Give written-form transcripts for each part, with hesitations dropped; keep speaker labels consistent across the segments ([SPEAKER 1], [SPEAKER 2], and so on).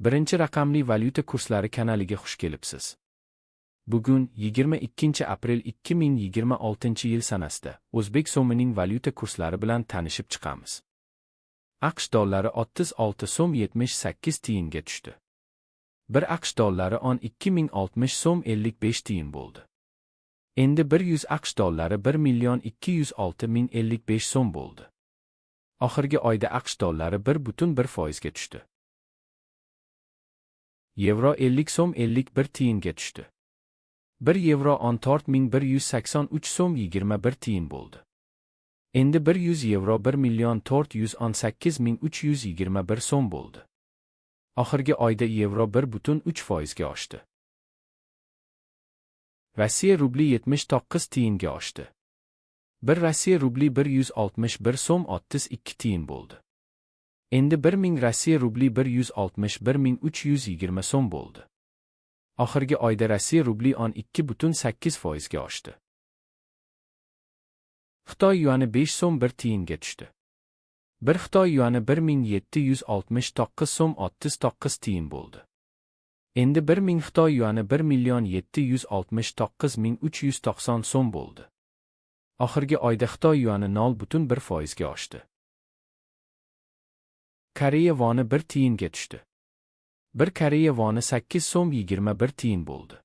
[SPEAKER 1] Birinchi raqamli valyuta kurslari kanaliga xush kelibsiz. Bugun 22 aprel 2026-yil sanasida O'zbek so'mining valyuta kurslari bilan tanishib chiqamiz. AQSh dollari 36 so'm 78 tiyinga tushdi. 1 AQSh dollari 2060 so'm 55 tiyin bo'ldi. Endi 100 AQSh dollari 1 206 055 so'm bo'ldi. Oxirgi oyda AQSh dollari 1,1% ga tushdi. Yevro 50 so'm 51 tiyinga tushdi. 1 yevro 14 183 so'm 21 tiyin bo'ldi. Endi 100 yevro 1 418 321 so'm bo'ldi. Oxirgi oyda yevro 1,3% ga oshdi. Rossiya rubli 79 tiyinga oshdi. 1 Rossiya rubli 161 so'm 32 tiyin bo'ldi. Endi 1000 Rossiya rubli 161 320 so'm bo'ldi. Oxirgi oyda Rossiya rubli 2,8% ga oshdi. Xitoy yuani 5 so'm 1 tiyinga tushdi. 1 Xitoy yuani 1769 so'm 39 tiyin bo'ldi. Endi 1000 Xitoy yuani 1 769 390 so'm bo'ldi. Oxirgi oyda Xitoy yuani 0,1% ga oshdi. Koreya voni 1 tiyinga tushdi. 1 Koreya voni 8 so'm 21 tiyin bo'ldi.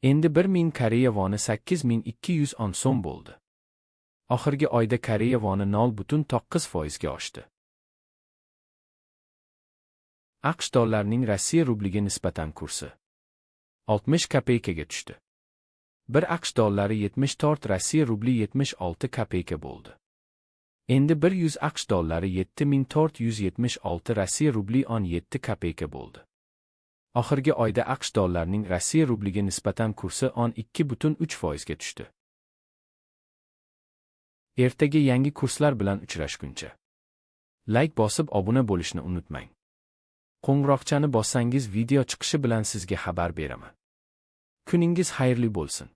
[SPEAKER 1] Endi 1000 Koreya voni 8210 so'm bo'ldi. Oxirgi oyda Koreya voni 0,9% ga oshdi. AQSh dollarining Rossiya rubliga nisbatan kursi 60 kopeykaga tushdi. 1 AQSh dollari 74 Rossiya rubli 76 kopeyka bo'ldi. Endi 100 AQSh dollari 7476 Rossiya rubli 17 kopeyka bo'ldi. Oxirgi oyda AQSh dollarining Rossiya rubliga nisbatan kursi 2,3% ga tushdi. Ertaga yangi kurslar bilan uchrashguncha like bosib obuna bo'lishni unutmang. Qo'ng'iroqchani bossangiz video chiqishi bilan sizga xabar beraman. Kuningiz xayrli bo'lsin.